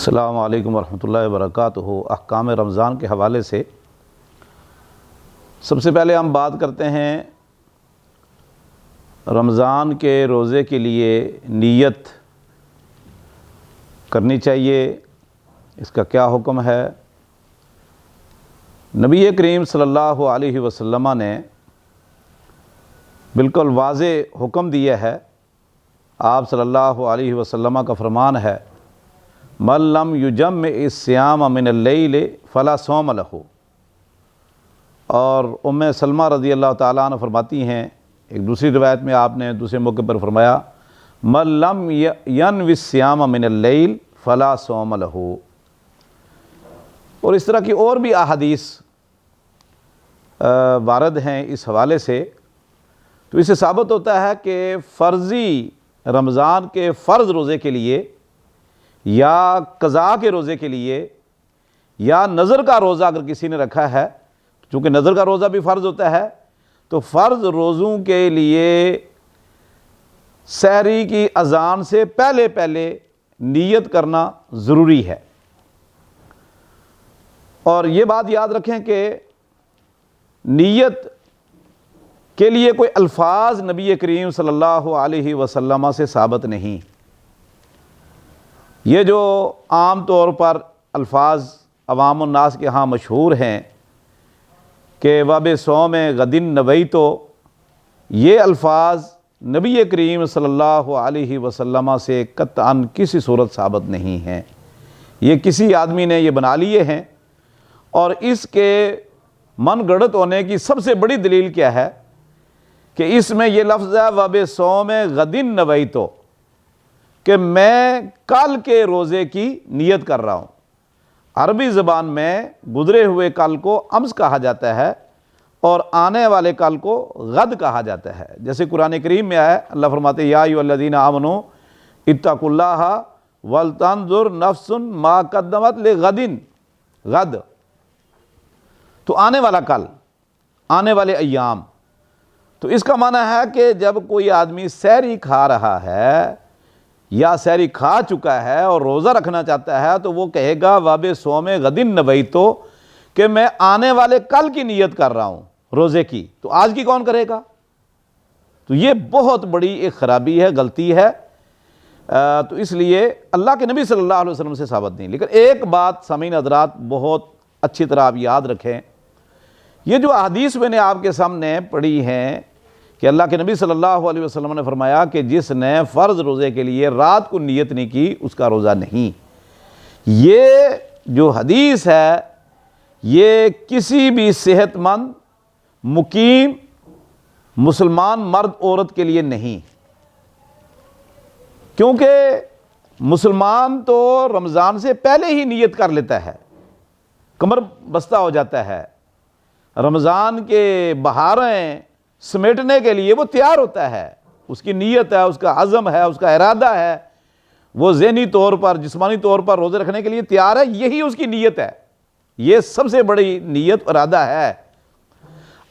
السلام علیکم ورحمۃ اللہ وبرکاتہ۔ احکام رمضان کے حوالے سے سب سے پہلے ہم بات کرتے ہیں رمضان کے روزے کے لیے نیت کرنی چاہیے، اس کا کیا حکم ہے۔ نبی کریم صلی اللہ علیہ وسلم نے بالکل واضح حکم دیا ہے۔ آپ صلی اللہ علیہ وسلم کا فرمان ہے، من لم یجمع الصیام من اللیل فلا صوم لہ۔ اور ام سلمہ رضی اللہ تعالیٰ عنہ فرماتی ہیں، ایک دوسری روایت میں آپ نے دوسرے موقع پر فرمایا، من لم ینوی الصیام من اللیل فلا صوم لہ۔ اور اس طرح کی اور بھی احادیث وارد ہیں اس حوالے سے، تو اس سے ثابت ہوتا ہے کہ فرضی رمضان کے فرض روزے کے لیے یا قضاء کے روزے کے لیے یا نظر کا روزہ اگر کسی نے رکھا ہے، چونکہ نظر کا روزہ بھی فرض ہوتا ہے، تو فرض روزوں کے لیے سحری کی اذان سے پہلے نیت کرنا ضروری ہے۔ اور یہ بات یاد رکھیں کہ نیت کے لیے کوئی الفاظ نبی کریم صلی اللہ علیہ وسلم سے ثابت نہیں۔ یہ جو عام طور پر الفاظ عوام الناس کے ہاں مشہور ہیں کہ وَبِصَوْمِ غَدٍ نَوَيْتُ، یہ الفاظ نبی کریم صلی اللہ علیہ وسلم سے قطعاً کسی صورت ثابت نہیں ہیں۔ یہ کسی آدمی نے یہ بنا لیے ہیں، اور اس کے من گڑت ہونے کی سب سے بڑی دلیل کیا ہے کہ اس میں یہ لفظ ہے وَبِصَوْمِ غَدٍ نَوَيْتُ، کہ میں کل کے روزے کی نیت کر رہا ہوں۔ عربی زبان میں گزرے ہوئے کل کو امس کہا جاتا ہے اور آنے والے کل کو غد کہا جاتا ہے۔ جیسے قرآن کریم میں آیا، اللہ فرماتے ہیں، یا ایھا الذین آمنوا اتقوا اللہ ولتنظر نفس ما قدمت لغد، غد تو آنے والا کل، آنے والے ایام۔ تو اس کا معنی ہے کہ جب کوئی آدمی سحری کھا رہا ہے یا سحری کھا چکا ہے اور روزہ رکھنا چاہتا ہے، تو وہ کہے گا وَبِصَوْمِ غَدٍ نَوَيْتُ، کہ میں آنے والے کل کی نیت کر رہا ہوں روزے کی۔ تو آج کی کون کرے گا؟ تو یہ بہت بڑی ایک خرابی ہے، غلطی ہے۔ تو اس لیے اللہ کے نبی صلی اللہ علیہ وسلم سے ثابت نہیں۔ لیکن ایک بات سامعین حضرات بہت اچھی طرح آپ یاد رکھیں، یہ جو احادیث میں نے آپ کے سامنے پڑھی ہیں کہ اللہ کے نبی صلی اللہ علیہ وسلم نے فرمایا کہ جس نے فرض روزے کے لیے رات کو نیت نہیں کی اس کا روزہ نہیں، یہ جو حدیث ہے یہ کسی بھی صحت مند مقیم مسلمان مرد عورت کے لیے نہیں، کیونکہ مسلمان تو رمضان سے پہلے ہی نیت کر لیتا ہے، کمر بستہ ہو جاتا ہے، رمضان کے بہاریں سمیٹنے کے لیے وہ تیار ہوتا ہے، اس کی نیت ہے، اس کا عزم ہے، اس کا ارادہ ہے، وہ ذہنی طور پر جسمانی طور پر روزے رکھنے کے لیے تیار ہے، یہی اس کی نیت ہے، یہ سب سے بڑی نیت ارادہ ہے۔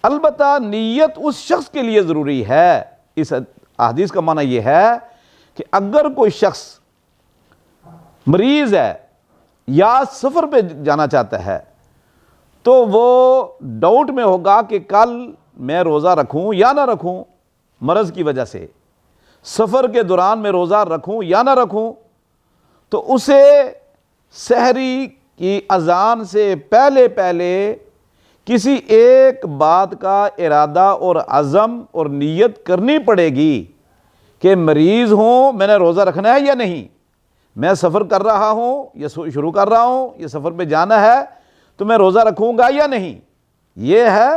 البتہ نیت اس شخص کے لیے ضروری ہے۔ اس حدیث کا معنی یہ ہے کہ اگر کوئی شخص مریض ہے یا سفر پہ جانا چاہتا ہے تو وہ ڈاؤٹ میں ہوگا کہ کل میں روزہ رکھوں یا نہ رکھوں، مرض کی وجہ سے سفر کے دوران میں روزہ رکھوں یا نہ رکھوں، تو اسے سحری کی اذان سے پہلے کسی ایک بات کا ارادہ اور عزم اور نیت کرنی پڑے گی کہ مریض ہوں، میں نے روزہ رکھنا ہے یا نہیں، میں سفر کر رہا ہوں یا شروع کر رہا ہوں، یہ سفر پہ جانا ہے تو میں روزہ رکھوں گا یا نہیں۔ یہ ہے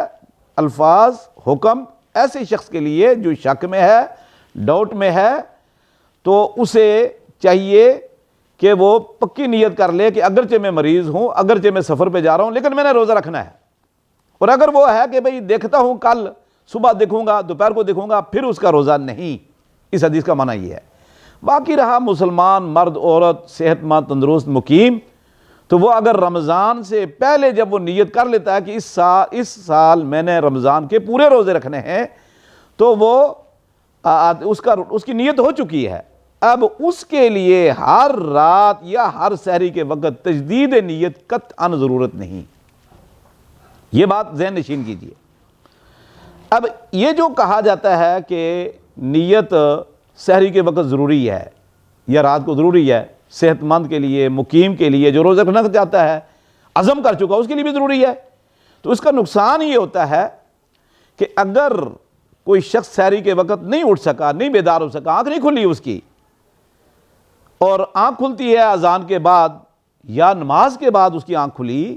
الفاظ حکم ایسے شخص کے لیے جو شک میں ہے، ڈاؤٹ میں ہے، تو اسے چاہیے کہ وہ پکی نیت کر لے کہ اگرچہ میں مریض ہوں، اگرچہ میں سفر پہ جا رہا ہوں، لیکن میں نے روزہ رکھنا ہے۔ اور اگر وہ ہے کہ بھئی دیکھتا ہوں کل صبح دیکھوں گا، دوپہر کو دیکھوں گا، پھر اس کا روزہ نہیں۔ اس حدیث کا معنی یہ ہے۔ باقی رہا مسلمان مرد عورت صحت مند تندرست مقیم، تو وہ اگر رمضان سے پہلے جب وہ نیت کر لیتا ہے کہ اس سال میں نے رمضان کے پورے روزے رکھنے ہیں، تو وہ اس کی نیت ہو چکی ہے، اب اس کے لیے ہر رات یا ہر سحری کے وقت تجدید نیت قطعاً ضرورت نہیں. یہ بات ذہن نشین کیجیے. اب یہ جو کہا جاتا ہے کہ نیت سحری کے وقت ضروری ہے یا رات کو ضروری ہے، صحت مند کے لیے، مقیم کے لیے، جو روزہ رکھنا چاہتا ہے، عزم کر چکا، اس کے لیے بھی ضروری ہے. تو اس کا نقصان یہ ہوتا ہے کہ اگر کوئی شخص سحری کے وقت نہیں اٹھ سکا، نہیں بیدار ہو سکا، آنکھ نہیں کھلی اس کی، اور آنکھ کھلتی ہے اذان کے بعد یا نماز کے بعد اس کی آنکھ کھلی،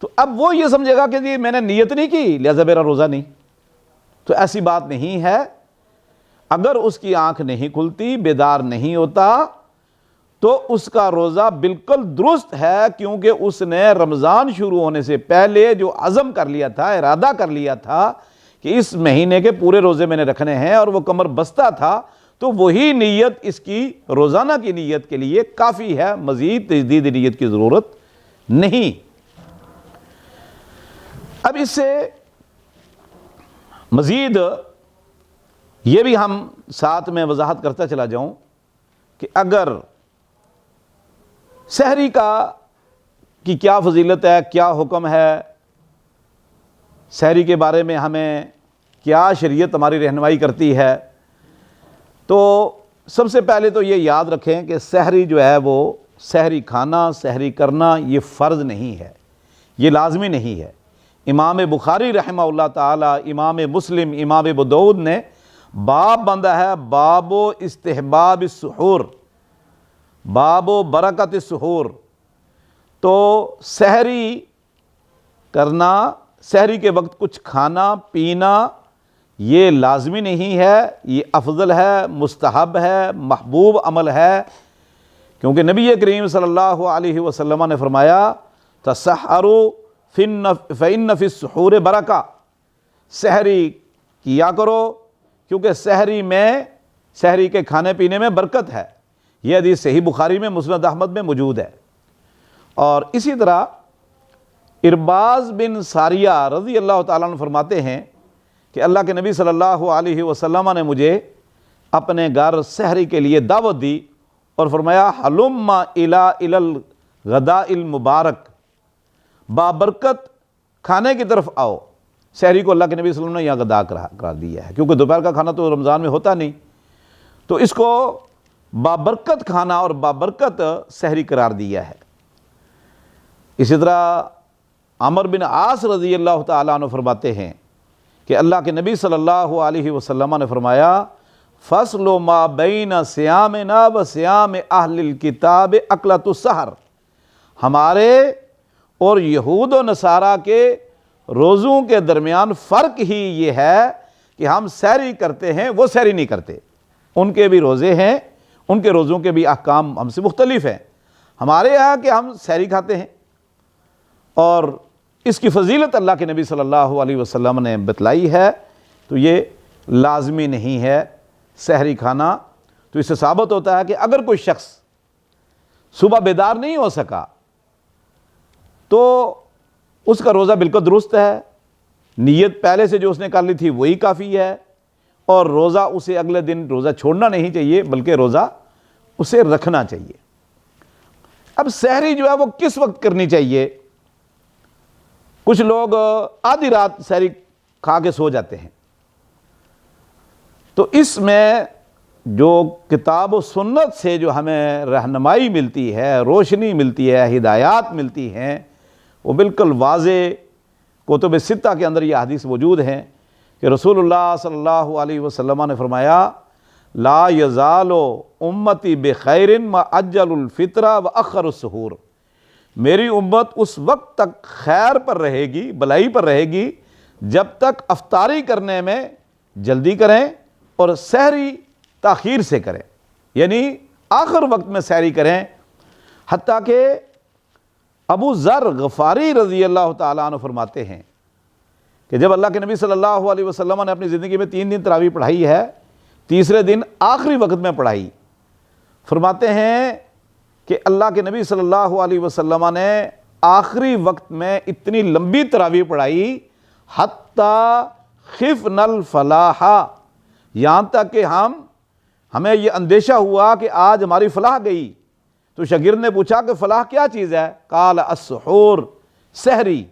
تو اب وہ یہ سمجھے گا کہ جی میں نے نیت نہیں کی لہذا میرا روزہ نہیں. تو ایسی بات نہیں ہے. اگر اس کی آنکھ نہیں کھلتی، بیدار نہیں ہوتا، تو اس کا روزہ بالکل درست ہے، کیونکہ اس نے رمضان شروع ہونے سے پہلے جو عزم کر لیا تھا، ارادہ کر لیا تھا کہ اس مہینے کے پورے روزے میں نے رکھنے ہیں، اور وہ کمر بستہ تھا، تو وہی نیت اس کی روزانہ کی نیت کے لیے کافی ہے، مزید تجدید نیت کی ضرورت نہیں. اب اس سے مزید یہ بھی ہم ساتھ میں وضاحت کرتا چلا جاؤں کہ اگر سحری کی کیا فضیلت ہے، کیا حکم ہے، سحری کے بارے میں ہمیں کیا شریعت ہماری رہنمائی کرتی ہے، تو سب سے پہلے تو یہ یاد رکھیں کہ سحری جو ہے وہ سحری کھانا، سحری کرنا یہ فرض نہیں ہے، یہ لازمی نہیں ہے. امام بخاری رحمہ اللہ تعالی، امام مسلم، امام ابو داؤد نے باب باندھا ہے، باب و استحباب السحور، باب و برکت السحور. تو سحری کرنا، سحری کے وقت کچھ کھانا پینا یہ لازمی نہیں ہے، یہ افضل ہے، مستحب ہے، محبوب عمل ہے، کیونکہ نبی کریم صلی اللہ علیہ وسلم نے فرمایا تسحروا فإن فی السحور برکہ، سحری کیا کرو کیونکہ سحری کے کھانے پینے میں برکت ہے. یہ حدیث صحیح بخاری میں، مسند احمد میں موجود ہے. اور اسی طرح ارباز بن ساریہ رضی اللہ تعالیٰ عنہ فرماتے ہیں کہ اللہ کے نبی صلی اللہ علیہ وسلم نے مجھے اپنے گھر سحری کے لیے دعوت دی اور فرمایا ہلم الی الغداء المبارک، بابرکت کھانے کی طرف آؤ. سحری کو اللہ کے نبی صلی اللہ علیہ وسلم نے یہاں غدا قرار دیا ہے، کیونکہ دوپہر کا کھانا تو رمضان میں ہوتا نہیں، تو اس کو بابرکت کھانا اور بابرکت سحری قرار دیا ہے. اسی طرح عمر بن عاص رضی اللہ تعالیٰ عنہ فرماتے ہیں کہ اللہ کے نبی صلی اللہ علیہ وسلم نے فرمایا فصل ما بین صیامنا و صیام اہل الکتاب اکلۃ السحر، ہمارے اور یہود و نصارہ کے روزوں کے درمیان فرق ہی یہ ہے کہ ہم سحری کرتے ہیں، وہ سحری نہیں کرتے. ان کے بھی روزے ہیں، ان کے روزوں کے بھی احکام ہم سے مختلف ہیں. ہمارے یہاں کہ ہم سحری کھاتے ہیں، اور اس کی فضیلت اللہ کے نبی صلی اللہ علیہ وسلم نے بتلائی ہے، تو یہ لازمی نہیں ہے سحری کھانا. تو اس سے ثابت ہوتا ہے کہ اگر کوئی شخص صبح بیدار نہیں ہو سکا تو اس کا روزہ بالکل درست ہے، نیت پہلے سے جو اس نے کر لی تھی وہی کافی ہے، اور روزہ اسے اگلے دن روزہ چھوڑنا نہیں چاہیے بلکہ روزہ اسے رکھنا چاہیے. اب سحری جو ہے وہ کس وقت کرنی چاہیے؟ کچھ لوگ آدھی رات سحری کھا کے سو جاتے ہیں، تو اس میں جو کتاب و سنت سے جو ہمیں رہنمائی ملتی ہے، روشنی ملتی ہے، ہدایات ملتی ہیں، وہ بالکل واضح کتب ستہ کے اندر یہ حدیث موجود ہیں کہ رسول اللہ صلی اللہ علیہ وسلم نے فرمایا لا یزال امتی بخیر ما عجل الفطر و اخر السحور، میری امت اس وقت تک خیر پر رہے گی، بلائی پر رہے گی جب تک افطاری کرنے میں جلدی کریں اور سحری تاخیر سے کریں، یعنی آخر وقت میں سحری کریں. حتیٰ کہ ابو ذر غفاری رضی اللہ تعالیٰ عنہ فرماتے ہیں کہ جب اللہ کے نبی صلی اللہ علیہ وسلم نے اپنی زندگی میں 3 دن تراویح پڑھائی ہے، تیسرے دن آخری وقت میں پڑھائی، فرماتے ہیں کہ اللہ کے نبی صلی اللہ علیہ وسلم نے آخری وقت میں اتنی لمبی تراویح پڑھائی حتیٰ خفنا الفلاح، یہاں تک کہ ہمیں یہ اندیشہ ہوا کہ آج ہماری فلاح گئی۔ تو شاگرد نے پوچھا کہ فلاح کیا چیز ہے؟ قال السحور، سحری،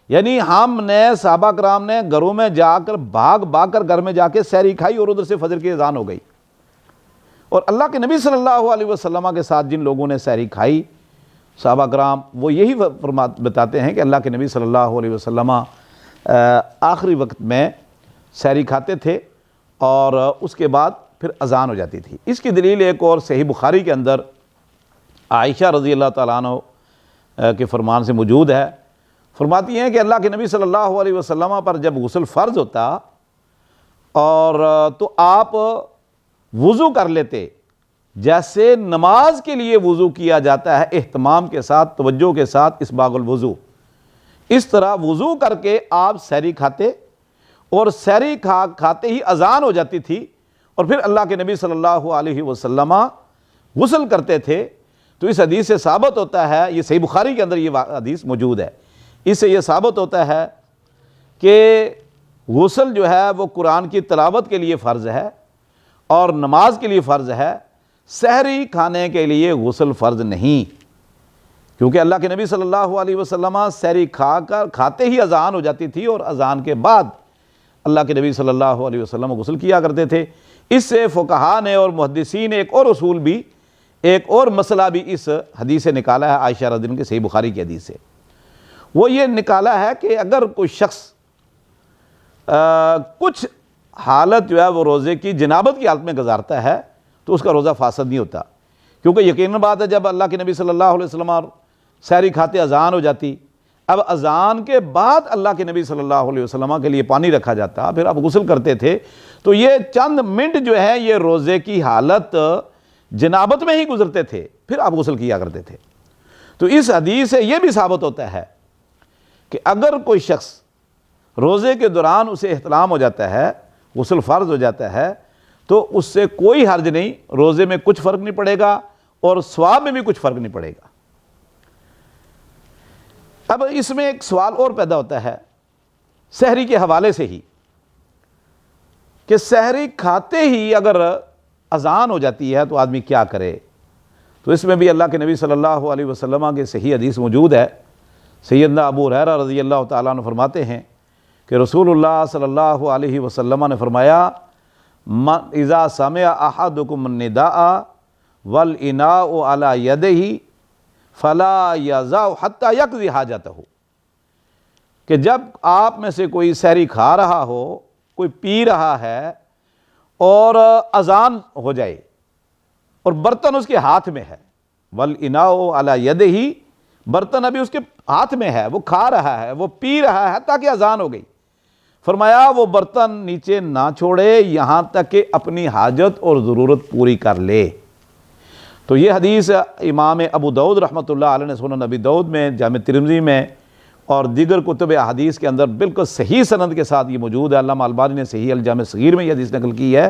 یعنی ہم نے صحابہ کرام نے گھروں میں جا کر بھاگ کر گھر میں جا کے سحری کھائی اور ادھر سے فجر کی اذان ہو گئی۔ اور اللہ کے نبی صلی اللہ علیہ وسلم کے ساتھ جن لوگوں نے سحری کھائی صحابہ کرام، وہ یہی بتاتے ہیں کہ اللہ کے نبی صلی اللہ علیہ وسلم آخری وقت میں سحری کھاتے تھے اور اس کے بعد پھر اذان ہو جاتی تھی۔ اس کی دلیل ایک اور صحیح بخاری کے اندر عائشہ رضی اللہ تعالیٰ عنہ کے فرمان سے موجود ہے۔ فرماتی ہیں کہ اللہ کے نبی صلی اللہ علیہ وسلم پر جب غسل فرض ہوتا اور تو آپ وضو کر لیتے جیسے نماز کے لیے وضو کیا جاتا ہے، اہتمام کے ساتھ، توجہ کے ساتھ، اسباغ الوضو، اس طرح وضو کر کے آپ سحری کھاتے اور سحری کھاتے ہی اذان ہو جاتی تھی اور پھر اللہ کے نبی صلی اللہ علیہ وسلم غسل کرتے تھے۔ تو اس حدیث سے ثابت ہوتا ہے، یہ صحیح بخاری کے اندر یہ حدیث موجود ہے، اس سے یہ ثابت ہوتا ہے کہ غسل جو ہے وہ قرآن کی تلاوت کے لیے فرض ہے اور نماز کے لیے فرض ہے، سحری کھانے کے لیے غسل فرض نہیں، کیونکہ اللہ کے نبی صلی اللہ علیہ وسلم سحری کھاتے ہی اذان ہو جاتی تھی اور اذان کے بعد اللہ کے نبی صلی اللہ علیہ وسلم غسل کیا کرتے تھے۔ اس سے فقہاء نے اور محدثین نے ایک اور مسئلہ بھی اس حدیث سے نکالا ہے، عائشہ رضی اللہ عنہا کی صحیح بخاری کی حدیث سے۔ وہ یہ نکالا ہے کہ اگر کوئی شخص کچھ حالت جو ہے وہ روزے کی جنابت کی حالت میں گزارتا ہے تو اس کا روزہ فاسد نہیں ہوتا، کیونکہ یقیناً بات ہے جب اللہ کے نبی صلی اللہ علیہ وسلم سحری کھاتے اذان ہو جاتی، اب اذان کے بعد اللہ کے نبی صلی اللہ علیہ وسلم کے لیے پانی رکھا جاتا، پھر آپ غسل کرتے تھے، تو یہ چند منٹ جو ہے یہ روزے کی حالت جنابت میں ہی گزرتے تھے، پھر آپ غسل کیا کرتے تھے۔ تو اس حدیث سے یہ بھی ثابت ہوتا ہے کہ اگر کوئی شخص روزے کے دوران اسے احتلام ہو جاتا ہے، غسل فرض ہو جاتا ہے، تو اس سے کوئی حرج نہیں، روزے میں کچھ فرق نہیں پڑے گا اور ثواب میں بھی کچھ فرق نہیں پڑے گا۔ اب اس میں ایک سوال اور پیدا ہوتا ہے سحری کے حوالے سے ہی کہ سحری کھاتے ہی اگر اذان ہو جاتی ہے تو آدمی کیا کرے؟ تو اس میں بھی اللہ کے نبی صلی اللہ علیہ وسلم کے صحیح حدیث موجود ہے۔ سیدنا ابو ہریرہ رضی اللہ تعالیٰ عنہ فرماتے ہیں کہ رسول اللہ صلی اللہ علیہ وسلم نے فرمایا اذا سمع احدکم النداء والاناء علی یدہ فلا یضع حتی یقضی حاجتہ، کہ جب آپ میں سے کوئی سحری کھا رہا ہو، کوئی پی رہا ہے اور اذان ہو جائے اور برتن اس کے ہاتھ میں ہے، والاناء علی یدہ، برتن ابھی اس کے ہاتھ میں ہے، وہ کھا رہا ہے، وہ پی رہا ہے تاکہ اذان ہو گئی، فرمایا وہ برتن نیچے نہ چھوڑے یہاں تک کہ اپنی حاجت اور ضرورت پوری کر لے۔ تو یہ حدیث امام ابو داؤد رحمۃ اللہ علیہ نے سنن ابی داؤد میں، جامع ترمذی میں اور دیگر کتب احادیث کے اندر بالکل صحیح سند کے ساتھ یہ موجود ہے۔ علامہ البانی نے صحیح الجامع صغیر میں یہ حدیث نقل کی ہے۔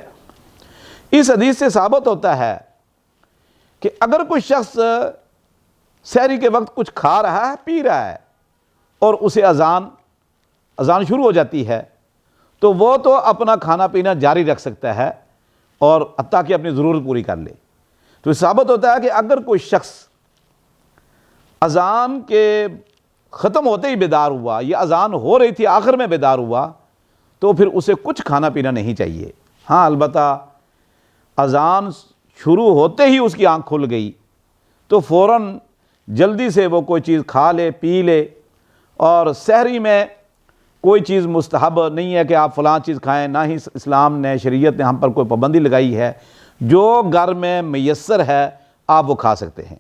اس حدیث سے ثابت ہوتا ہے کہ اگر کوئی شخص سحری کے وقت کچھ کھا رہا ہے، پی رہا ہے اور اسے اذان شروع ہو جاتی ہے تو وہ تو اپنا کھانا پینا جاری رکھ سکتا ہے اور حتیٰ کہ اپنی ضرورت پوری کر لے۔ تو ثابت ہوتا ہے کہ اگر کوئی شخص اذان کے ختم ہوتے ہی بیدار ہوا یا اذان ہو رہی تھی آخر میں بیدار ہوا تو پھر اسے کچھ کھانا پینا نہیں چاہیے۔ ہاں البتہ اذان شروع ہوتے ہی اس کی آنکھ کھل گئی تو فوراً جلدی سے وہ کوئی چیز کھا لے، پی لے، اور سحری میں کوئی چیز مستحب نہیں ہے کہ آپ فلاں چیز کھائیں، نہ ہی اسلام نے، شریعت نے ہم پر کوئی پابندی لگائی ہے، جو گھر میں میسر ہے آپ وہ کھا سکتے ہیں۔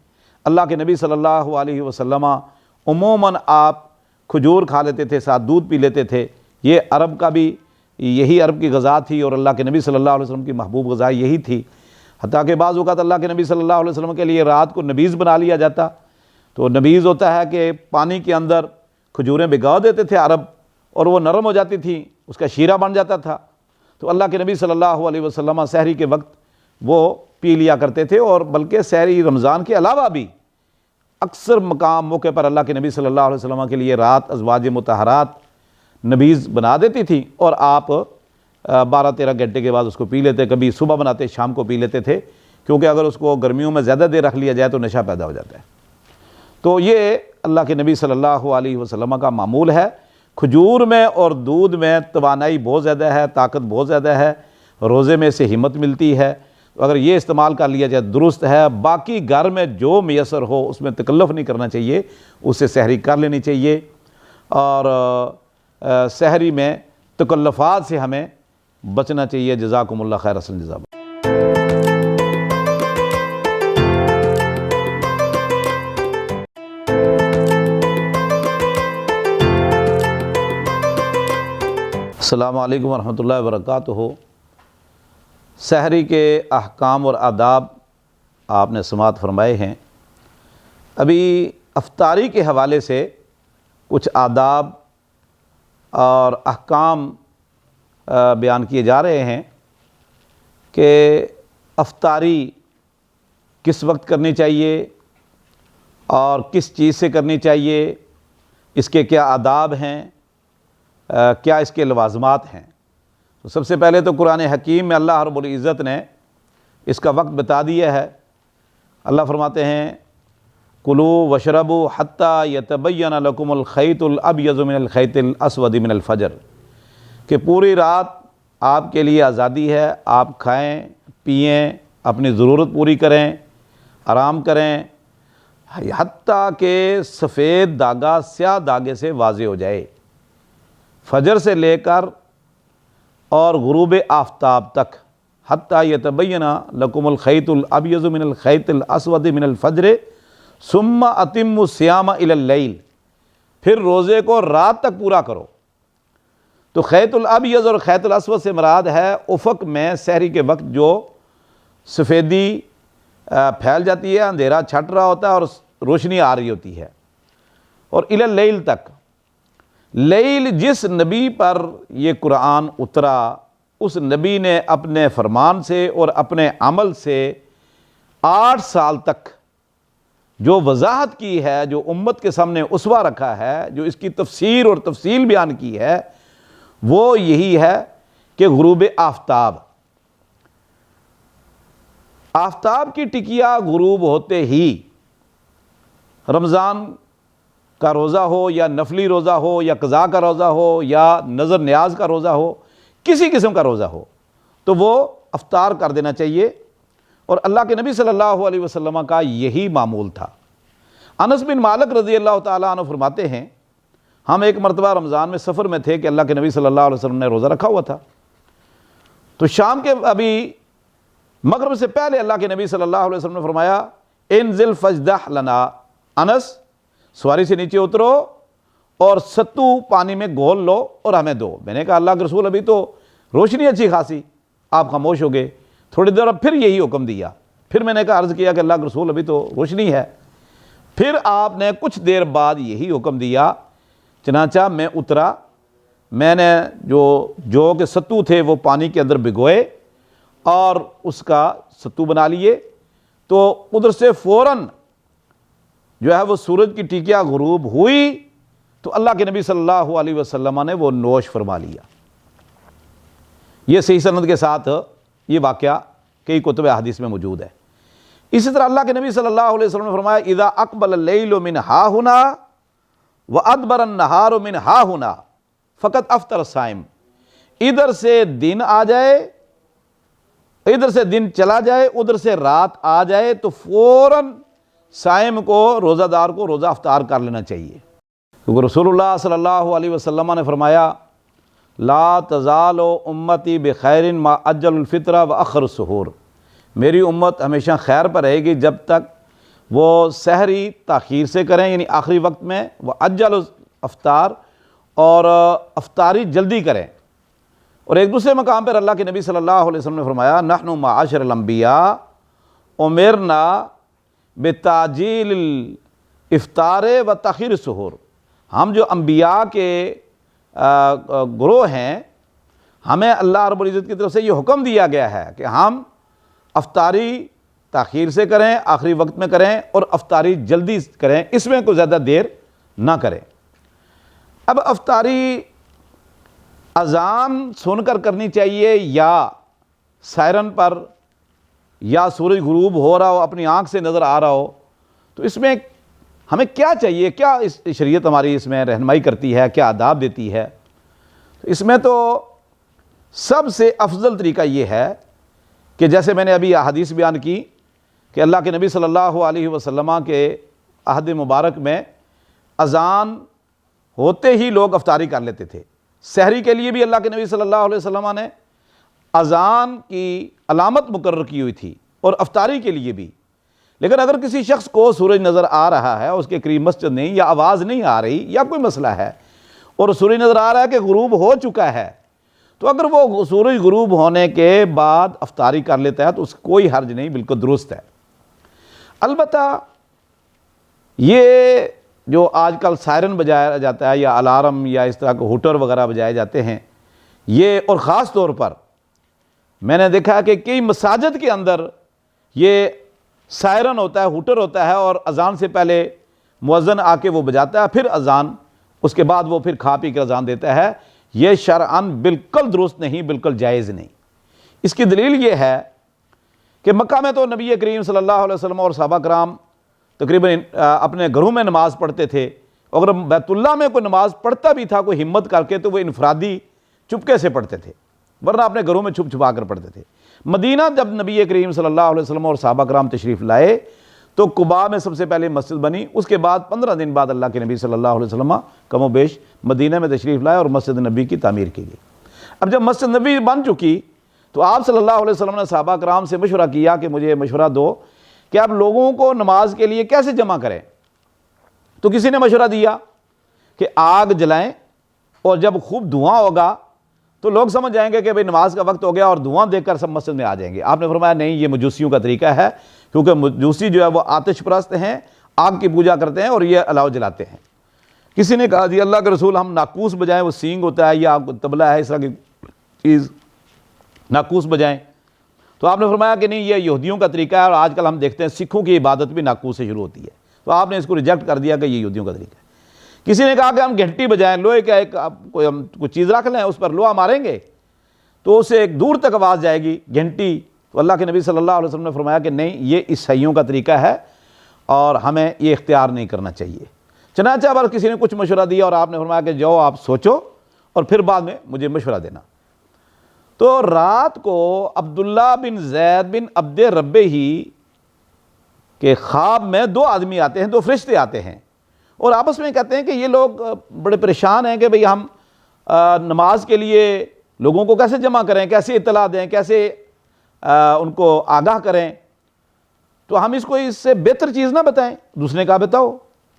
اللہ کے نبی صلی اللہ علیہ وسلم عموماً آپ کھجور کھا لیتے تھے، ساتھ دودھ پی لیتے تھے، یہ عرب کا بھی یہی عرب کی غذا تھی اور اللہ کے نبی صلی اللہ علیہ وسلم کی محبوب غذا یہی تھی، حتیٰ کہ بعض اوقات اللہ کے نبی صلی اللہ علیہ وسلم کے لیے رات کو نبیذ بنا لیا جاتا۔ تو نبیذ ہوتا ہے کہ پانی کے اندر کھجوریں بھگا دیتے تھے عرب اور وہ نرم ہو جاتی تھیں، اس کا شیرہ بن جاتا تھا، تو اللہ کے نبی صلی اللہ علیہ وسلم سحری کے وقت وہ پی لیا کرتے تھے، اور بلکہ سحری رمضان کے علاوہ بھی اکثر موقع پر اللہ کے نبی صلی اللہ علیہ وسلم کے لیے رات ازواج مطہرات نبیذ بنا دیتی تھیں اور آپ 12-13 گھنٹے کے بعد اس کو پی لیتے، کبھی صبح بناتے شام کو پی لیتے تھے، کیونکہ اگر اس کو گرمیوں میں زیادہ دیر رکھ لیا جائے تو نشہ پیدا ہو جاتا ہے۔ تو یہ اللہ کے نبی صلی اللہ علیہ وسلم کا معمول ہے۔ کھجور میں اور دودھ میں توانائی بہت زیادہ ہے، طاقت بہت زیادہ ہے، روزے میں سے ہمت ملتی ہے، اگر یہ استعمال کر لیا جائے درست ہے۔ باقی گھر میں جو میسر ہو اس میں تکلف نہیں کرنا چاہیے، اس سے سحری کر لینی چاہیے، اور سحری میں تکلفات سے ہمیں بچنا چاہیے۔ جزاکم اللہ خیر، حسن جزا۔ السلام علیکم ورحمۃ اللہ وبرکاتہ۔ سحری کے احکام اور آداب آپ نے سماعت فرمائے ہیں۔ ابھی افطاری کے حوالے سے کچھ آداب اور احکام بیان کیے جا رہے ہیں کہ افطاری کس وقت کرنی چاہیے اور کس چیز سے کرنی چاہیے، اس کے کیا آداب ہیں، کیا اس کے لوازمات ہیں۔ تو سب سے پہلے تو قرآن حکیم میں اللہ رب العزت نے اس کا وقت بتا دیا ہے۔ اللہ فرماتے ہیں کلوا واشربوا حتی یتبین لکم الخیط الابیض من الخیط الاسود من الفجر، کہ پوری رات آپ کے لیے آزادی ہے، آپ کھائیں پئیں، اپنی ضرورت پوری کریں، آرام کریں، حتیٰ کہ سفید داغا سیاہ داغے سے واضح ہو جائے، فجر سے لے کر اور غروب آفتاب تک، حتیٰ یتبین لکم الخیط الابیض من الخیط الاسود من الفجر ثم اتموا الصیام الی اللیل، پھر روزے کو رات تک پورا کرو۔ تو خیط الابیض اور خیط الاسود سے مراد ہے افق میں سحری کے وقت جو سفیدی پھیل جاتی ہے، اندھیرا چھٹ رہا ہوتا ہے اور روشنی آ رہی ہوتی ہے، اور الی اللیل تک۔ لیل جس نبی پر یہ قرآن اترا، اس نبی نے اپنے فرمان سے اور اپنے عمل سے 8 سال تک جو وضاحت کی ہے، جو امت کے سامنے اسوہ رکھا ہے، جو اس کی تفسیر اور تفصیل بیان کی ہے، وہ یہی ہے کہ غروب آفتاب، آفتاب کی ٹکیا غروب ہوتے ہی، رمضان کا روزہ ہو یا نفلی روزہ ہو یا قضاء کا روزہ ہو یا نظر نیاز کا روزہ ہو، کسی قسم کا روزہ ہو، تو وہ افطار کر دینا چاہیے، اور اللہ کے نبی صلی اللہ علیہ وسلم کا یہی معمول تھا۔ انس بن مالک رضی اللہ تعالیٰ عنہ فرماتے ہیں ہم ایک مرتبہ رمضان میں سفر میں تھے کہ اللہ کے نبی صلی اللہ علیہ وسلم نے روزہ رکھا ہوا تھا، تو شام کے ابھی مغرب سے پہلے اللہ کے نبی صلی اللہ علیہ وسلم نے فرمایا انزل فجدح لنا، انس سواری سے نیچے اترو اور ستو پانی میں گھول لو اور ہمیں دو۔ میں نے کہا اللہ کے رسول ابھی تو روشنی اچھی خاصی، آپ خاموش ہو گئے۔ تھوڑی دیر پھر یہی حکم دیا، پھر میں نے کہا عرض کیا کہ اللہ کے رسول ابھی تو روشنی ہے، پھر آپ نے کچھ دیر بعد یہی حکم دیا۔ چنانچہ میں اترا، میں نے جو کہ ستو تھے وہ پانی کے اندر بھگوئے اور اس کا ستو بنا لیے، تو ادھر سے فوراً جو ہے وہ سورج کی ٹکیا غروب ہوئی تو اللہ کے نبی صلی اللہ علیہ وسلم نے وہ نوش فرما لیا۔ یہ صحیح سند کے ساتھ یہ واقعہ کئی کتب احادیث میں موجود ہے۔ اسی طرح اللہ کے نبی صلی اللہ علیہ وسلم نے فرمایا اذا اقبل اللیل من ہا ہنا وادبر النہار من ہا ہنا فقط افطر الصائم، ادھر سے دن آ جائے، ادھر سے دن چلا جائے، ادھر سے رات آ جائے تو فوراً صائم کو، روزہ دار کو روزہ افطار کر لینا چاہیے، کیونکہ رسول اللہ صلی اللہ علیہ وسلم نے فرمایا لا تزال امتی بخیر ما اجل الفطر و اخر السحور، میری امت ہمیشہ خیر پر رہے گی جب تک وہ سحری تاخیر سے کریں، یعنی آخری وقت میں، وہ اجل افطار اور افطاری جلدی کریں۔ اور ایک دوسرے مقام پر اللہ کے نبی صلی اللہ علیہ وسلم نے فرمایا نحن معاشر الانبیاء امرنا بتعجیل الافطار و تاخیر السحور، ہم جو انبیاء کے گروہ ہیں، ہمیں اللہ رب العزت کی طرف سے یہ حکم دیا گیا ہے کہ ہم افطاری تاخیر سے کریں، آخری وقت میں کریں، اور افطاری جلدی کریں، اس میں کوئی زیادہ دیر نہ کریں۔ اب افطاری اذان سن کر کرنی چاہیے یا سائرن پر یا سورج غروب ہو رہا ہو اپنی آنکھ سے نظر آ رہا ہو؟ تو اس میں ہمیں کیا چاہیے، کیا اس شریعت ہماری اس میں رہنمائی کرتی ہے، کیا آداب دیتی ہے؟ اس میں تو سب سے افضل طریقہ یہ ہے کہ جیسے میں نے ابھی احادیث بیان کی کہ اللہ کے نبی صلی اللہ علیہ وسلم کے عہد مبارک میں اذان ہوتے ہی لوگ افطاری کر لیتے تھے۔ سحری کے لیے بھی اللہ کے نبی صلی اللہ علیہ وسلم نے اذان کی علامت مقرر کی ہوئی تھی اور افطاری کے لیے بھی۔ لیکن اگر کسی شخص کو سورج نظر آ رہا ہے، اس کے قریب مسجد نہیں یا آواز نہیں آ رہی یا کوئی مسئلہ ہے اور سورج نظر آ رہا ہے کہ غروب ہو چکا ہے، تو اگر وہ سورج غروب ہونے کے بعد افطاری کر لیتا ہے تو اس کا کوئی حرج نہیں، بالکل درست ہے۔ البتہ یہ جو آج کل سائرن بجایا جاتا ہے یا الارم یا اس طرح کے ہوٹر وغیرہ بجائے جاتے ہیں، یہ اور خاص طور پر میں نے دیکھا کہ کئی مساجد کے اندر یہ سائرن ہوتا ہے، ہوٹر ہوتا ہے، اور اذان سے پہلے مؤذن آ کے وہ بجاتا ہے، پھر اذان، اس کے بعد وہ پھر کھا پی کے اذان دیتا ہے۔ یہ شرعاً بالکل درست نہیں، بالکل جائز نہیں۔ اس کی دلیل یہ ہے کہ مکہ میں تو نبی کریم صلی اللہ علیہ وسلم اور صحابہ کرام تقریباً اپنے گھروں میں نماز پڑھتے تھے، اگر بیت اللہ میں کوئی نماز پڑھتا بھی تھا کوئی ہمت کر کے تو وہ انفرادی چپکے سے پڑھتے تھے، ورنہ اپنے گھروں میں چھپ چھپا کر پڑھتے تھے۔ مدینہ جب نبی کریم صلی اللہ علیہ وسلم اور صحابہ کرام تشریف لائے تو قباء میں سب سے پہلے مسجد بنی، اس کے بعد 15 دن بعد اللہ کے نبی صلی اللہ علیہ وسلم کم و بیش مدینہ میں تشریف لائے اور مسجد نبی کی تعمیر کی گئی۔ اب جب مسجد نبی بن چکی تو آپ صلی اللہ علیہ وسلم نے صحابہ کرام سے مشورہ کیا کہ مجھے مشورہ دو کہ آپ لوگوں کو نماز کے لیے کیسے جمع کریں؟ تو کسی نے مشورہ دیا کہ آگ جلائیں اور جب خوب دھواں ہوگا تو لوگ سمجھ جائیں گے کہ بھئی نماز کا وقت ہو گیا اور دھواں دیکھ کر سب مسجد میں آ جائیں گے۔ آپ نے فرمایا نہیں، یہ مجوسیوں کا طریقہ ہے، کیونکہ مجوسی جو ہے وہ آتش پرست ہیں، آگ کی پوجا کرتے ہیں اور یہ الاؤ جلاتے ہیں۔ کسی نے کہا جی اللہ کے رسول ہم ناقوس بجائیں، وہ سینگ ہوتا ہے یا طبلہ ہے اس طرح کی چیز، ناقوس بجائیں۔ تو آپ نے فرمایا کہ نہیں، یہ یہودیوں کا طریقہ ہے، اور آج کل ہم دیکھتے ہیں سکھوں کی عبادت بھی ناقوس سے شروع ہوتی ہے، تو آپ نے اس کو ریجیکٹ کر دیا کہ یہ یہودیوں کا طریقہ ہے۔ کسی نے کہا کہ ہم گھنٹی بجائیں، لوہے کا ایک کوئی چیز رکھ لیں، اس پر لوہا ماریں گے تو اسے ایک دور تک آواز جائے گی، گھنٹی۔ تو اللہ کے نبی صلی اللہ علیہ وسلم نے فرمایا کہ نہیں، یہ عیسائیوں کا طریقہ ہے اور ہمیں یہ اختیار نہیں کرنا چاہیے۔ چنانچہ بس کسی نے کچھ مشورہ دیا اور آپ نے فرمایا کہ جاؤ آپ سوچو اور پھر بعد میں مجھے مشورہ دینا۔ تو رات کو عبداللہ بن زید بن عبد ربہ ہی کے خواب میں 2 آدمی آتے ہیں، 2 فرشتے آتے ہیں اور آپس میں کہتے ہیں کہ یہ لوگ بڑے پریشان ہیں کہ بھئی ہم نماز کے لیے لوگوں کو کیسے جمع کریں، کیسے اطلاع دیں، کیسے ان کو آگاہ کریں، تو ہم اس کو اس سے بہتر چیز نہ بتائیں۔ دوسرے نے کہا بتاؤ،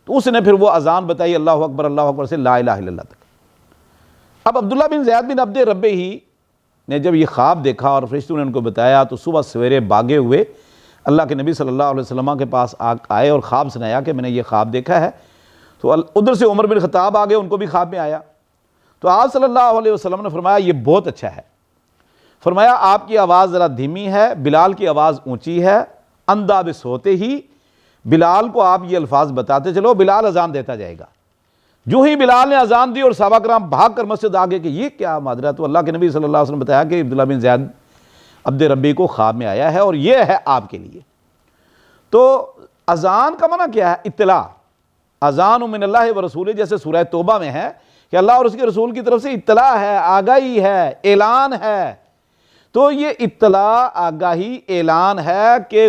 تو اس نے پھر وہ اذان بتائی اللہ اکبر سے لا الہ الا اللہ تک۔ اب عبداللہ بن زید بن عبد ربہ ہی نے جب یہ خواب دیکھا اور فرشتوں نے ان کو بتایا تو صبح سویرے بھاگے ہوئے اللہ کے نبی صلی اللہ علیہ وسلم کے پاس آئے اور خواب سنایا کہ میں نے یہ خواب دیکھا ہے۔ تو ادھر سے عمر بن خطاب آگے، ان کو بھی خواب میں آیا۔ تو آپ صلی اللہ علیہ وسلم نے فرمایا یہ بہت اچھا ہے، فرمایا آپ کی آواز ذرا دھیمی ہے، بلال کی آواز اونچی ہے، اندھا بس ہوتے ہی بلال کو آپ یہ الفاظ بتاتے چلو، بلال اذان دیتا جائے گا۔ جو ہی بلال نے اذان دی اور صحابہ کرام بھاگ کر مسجد آگے کہ یہ کیا ماجرا، تو اللہ کے نبی صلی اللہ علیہ وسلم بتایا کہ عبداللہ بن زید عبد ربی کو خواب میں آیا ہے اور یہ ہے آپ کے لیے۔ تو اذان کا معنی کیا ہے؟ اطلاع۔ اذان من اللہ و رسول، جیسے سورہ توبہ میں ہے کہ اللہ اور اس کے رسول کی طرف سے اطلاع ہے، آگاہی ہے، اعلان ہے۔ تو یہ اطلاع، آگاہی، اعلان ہے کہ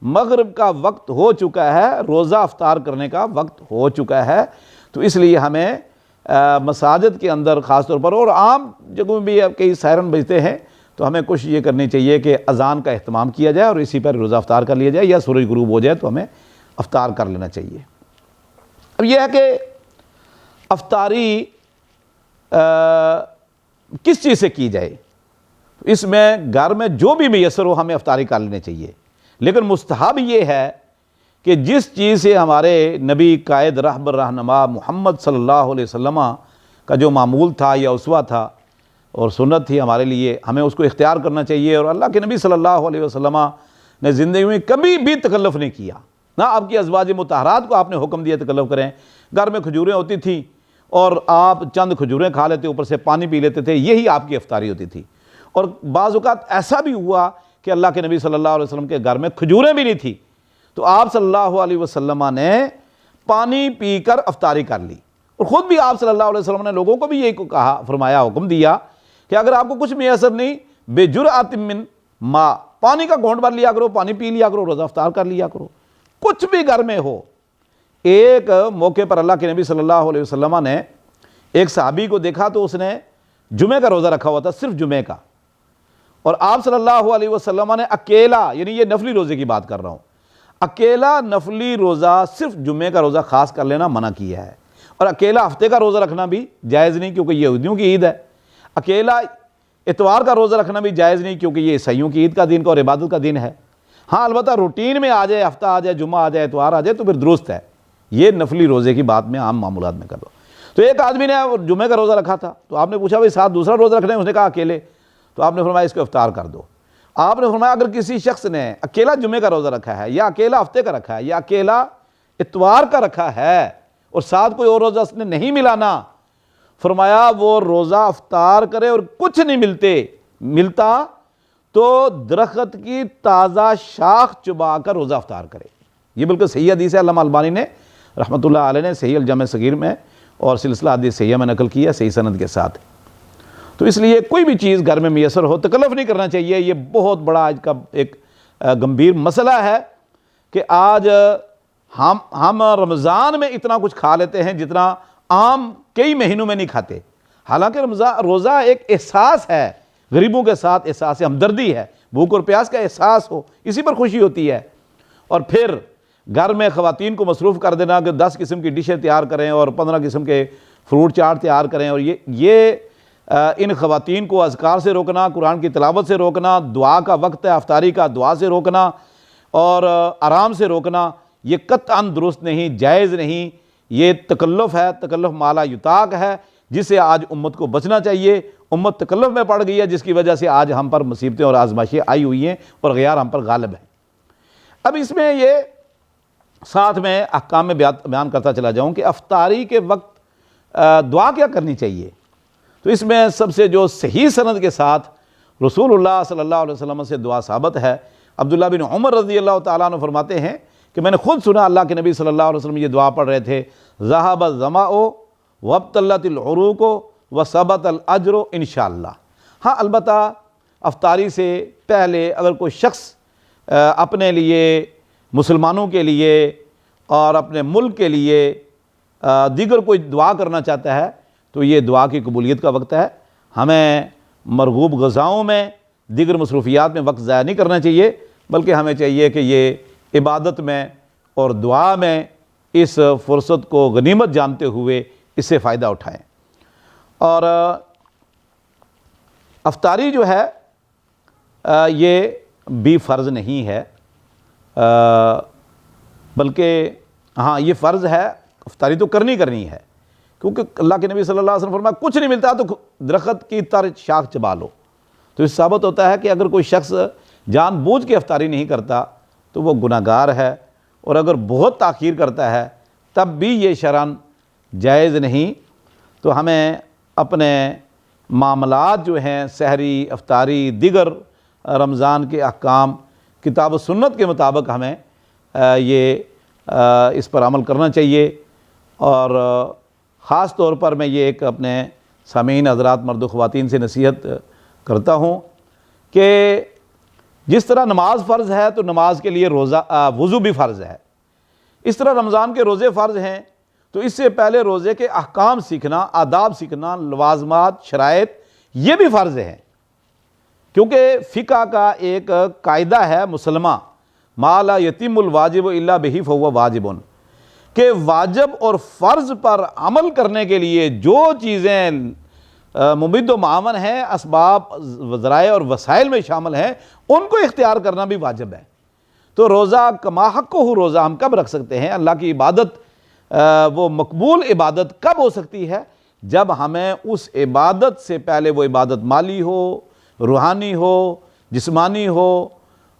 مغرب کا وقت ہو چکا ہے، روزہ افطار کرنے کا وقت ہو چکا ہے۔ تو اس لیے ہمیں مساجد کے اندر خاص طور پر اور عام جگہوں میں بھی کئی سائرن بجتے ہیں، تو ہمیں کوشش یہ کرنی چاہیے کہ اذان کا اہتمام کیا جائے اور اسی پر روزہ افطار کر لیا جائے، یا سورج غروب ہو جائے تو ہمیں افطار کر لینا چاہیے۔ اب یہ ہے کہ افطاری کس چیز سے کی جائے؟ اس میں گھر میں جو بھی میسر ہو ہمیں افطاری کر لینا چاہیے، لیکن مستحب یہ ہے کہ جس چیز سے ہمارے نبی قائد رہبر رہنما محمد صلی اللہ علیہ وسلم کا جو معمول تھا یا اسوہ تھا اور سنت تھی ہمارے لیے، ہمیں اس کو اختیار کرنا چاہیے۔ اور اللہ کے نبی صلی اللہ علیہ وسلم نے زندگی میں کبھی بھی تکلف نہیں کیا، نہ آپ کی ازواج مطہرات کو آپ نے حکم دیا تکلف کریں۔ گھر میں کھجوریں ہوتی تھیں اور آپ چند کھجوریں کھا لیتے، اوپر سے پانی پی لیتے تھے، یہی آپ کی افطاری ہوتی تھی۔ اور بعض اوقات ایسا بھی ہوا کہ اللہ کے نبی صلی اللہ علیہ وسلم کے گھر میں کھجوریں بھی نہیں تھی، تو آپ صلی اللہ علیہ وسلم نے پانی پی کر افطاری کر لی۔ اور خود بھی آپ صلی اللہ علیہ وسلم نے لوگوں کو بھی یہی کہا، فرمایا، حکم دیا کہ اگر آپ کو کچھ میسر نہیں، بے جرعۃ من ماء، پانی کا گھونٹ بھر لیا کرو، پانی پی لیا کرو، روزہ افطار کر لیا کرو، کچھ بھی گھر میں ہو۔ ایک موقع پر اللہ کے نبی صلی اللہ علیہ وسلم نے ایک صحابی کو دیکھا تو اس نے جمعے کا روزہ رکھا ہوا تھا، صرف جمعے کا، اور آپ صلی اللہ علیہ وسلم نے اکیلا، یعنی یہ نفلی روزے کی بات کر رہا ہوں، اکیلا نفلی روزہ صرف جمعے کا روزہ خاص کر لینا منع کیا ہے، اور اکیلا ہفتے کا روزہ رکھنا بھی جائز نہیں کیونکہ یہ یہودیوں کی عید ہے، اکیلا اتوار کا روزہ رکھنا بھی جائز نہیں کیونکہ یہ عیسائیوں کی عید کا دن اور عبادت کا دن ہے۔ ہاں البتہ روٹین میں آ جائے، ہفتہ آ جائے، جمعہ آ جائے، اتوار آ جائے تو پھر درست ہے، یہ نفلی روزے کی بات میں عام معمولات میں کر لو۔ تو ایک آدمی نے جمعے کا روزہ رکھا تھا، تو آپ نے پوچھا بھائی ساتھ دوسرا روزہ رکھنا ہے؟ اس نے کہا اکیلے، تو آپ نے فرمایا اس کو افطار کر دو۔ آپ نے فرمایا اگر کسی شخص نے اکیلا جمعے کا روزہ رکھا ہے، یا اکیلا ہفتے کا رکھا ہے، یا اکیلا اتوار کا رکھا ہے اور ساتھ کوئی اور روزہ اس نے نہیں ملانا، فرمایا وہ روزہ افطار کرے، اور کچھ نہیں ملتا تو درخت کی تازہ شاخ چبا کر روزہ افطار کرے۔ یہ بالکل صحیح حدیث ہے، علامہ البانی نے رحمۃ اللہ علیہ نے صحیح الجامع صغیر میں اور سلسلہ حدیث صحیحہ میں نقل کیا صحیح سند کے ساتھ۔ تو اس لیے کوئی بھی چیز گھر میں میسر ہو، تکلف نہیں کرنا چاہیے۔ یہ بہت بڑا آج کا ایک گمبھیر مسئلہ ہے کہ آج ہم رمضان میں اتنا کچھ کھا لیتے ہیں جتنا عام کئی مہینوں میں نہیں کھاتے، حالانکہ روزہ ایک احساس ہے، غریبوں کے ساتھ احساس ہمدردی ہے، بھوک اور پیاس کا احساس ہو، اسی پر خوشی ہوتی ہے۔ اور پھر گھر میں خواتین کو مصروف کر دینا کہ 10 قسم کی ڈشیں تیار کریں اور 15 قسم کے فروٹ چاٹ تیار کریں، اور یہ ان خواتین کو اذکار سے روکنا، قرآن کی تلاوت سے روکنا، دعا کا وقت ہے افطاری کا، دعا سے روکنا اور آرام سے روکنا، یہ قطعاً درست نہیں، جائز نہیں، یہ تکلف ہے، تکلف مالا یطاق ہے، جس سے آج امت کو بچنا چاہیے۔ امت تکلف میں پڑ گئی ہے، جس کی وجہ سے آج ہم پر مصیبتیں اور آزمائشیں آئی ہوئی ہیں اور غیار ہم پر غالب ہیں۔ اب اس میں یہ ساتھ میں احکام میں بیان کرتا چلا جاؤں کہ افطاری کے وقت دعا کیا کرنی چاہیے۔ تو اس میں سب سے جو صحیح سند کے ساتھ رسول اللہ صلی اللہ علیہ وسلم سے دعا ثابت ہے، عبداللہ بن عمر رضی اللہ تعالیٰ عنہ فرماتے ہیں کہ میں نے خود سنا اللہ کے نبی صلی اللہ علیہ وسلم یہ دعا پڑھ رہے تھے، ذہب الظمأ وابتلت العروق وثبت الاجر انشاءاللہ۔ ہاں البتہ افطاری سے پہلے اگر کوئی شخص اپنے لیے، مسلمانوں کے لیے اور اپنے ملک کے لیے دیگر کوئی دعا کرنا چاہتا ہے تو یہ دعا کی قبولیت کا وقت ہے۔ ہمیں مرغوب غذاؤں میں، دیگر مصروفیات میں وقت ضائع نہیں کرنا چاہیے، بلکہ ہمیں چاہیے کہ یہ عبادت میں اور دعا میں اس فرصت کو غنیمت جانتے ہوئے اس سے فائدہ اٹھائیں۔ اور افطاری جو ہے یہ بھی فرض نہیں ہے، بلکہ ہاں یہ فرض ہے، افطاری تو کرنی ہے، کیونکہ اللہ کے نبی صلی اللہ علیہ وسلم فرمایا کچھ نہیں ملتا تو درخت کی تر شاخ چبا لو۔ تو اس ثابت ہوتا ہے کہ اگر کوئی شخص جان بوجھ کے افطاری نہیں کرتا تو وہ گناہگار ہے، اور اگر بہت تاخیر کرتا ہے تب بھی یہ شرعاً جائز نہیں۔ تو ہمیں اپنے معاملات جو ہیں سحری، افطاری، دیگر رمضان کے احکام کتاب و سنت کے مطابق ہمیں اس پر عمل کرنا چاہیے۔ اور خاص طور پر میں یہ ایک اپنے سامعین حضرات مرد و خواتین سے نصیحت کرتا ہوں کہ جس طرح نماز فرض ہے تو نماز کے لیے وضو بھی فرض ہے، اس طرح رمضان کے روزے فرض ہیں، تو اس سے پہلے روزے کے احکام سیکھنا، آداب سیکھنا، لوازمات، شرائط یہ بھی فرض ہیں، کیونکہ فقہ کا ایک قاعدہ ہے مسلمہ، ما لا یتم الواجب الا بہ فہو واجب، کہ واجب اور فرض پر عمل کرنے کے لیے جو چیزیں ممد و معاون ہیں، اسباب، ذرائع اور وسائل میں شامل ہیں، ان کو اختیار کرنا بھی واجب ہے۔ تو روزہ کما حق ہو روزہ ہم کب رکھ سکتے ہیں؟ اللہ کی عبادت وہ مقبول عبادت کب ہو سکتی ہے؟ جب ہمیں اس عبادت سے پہلے وہ عبادت مالی ہو، روحانی ہو، جسمانی ہو،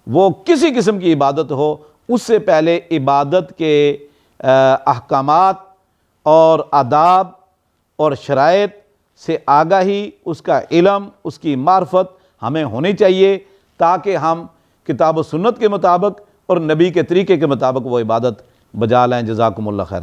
وہ کسی قسم کی عبادت ہو، اس سے پہلے عبادت کے احکامات اور آداب اور شرائط سے آگاہی، اس کا علم، اس کی معرفت ہمیں ہونی چاہیے، تاکہ ہم کتاب و سنت کے مطابق اور نبی کے طریقے کے مطابق وہ عبادت بجا لائیں۔ جزاکم اللہ خیر۔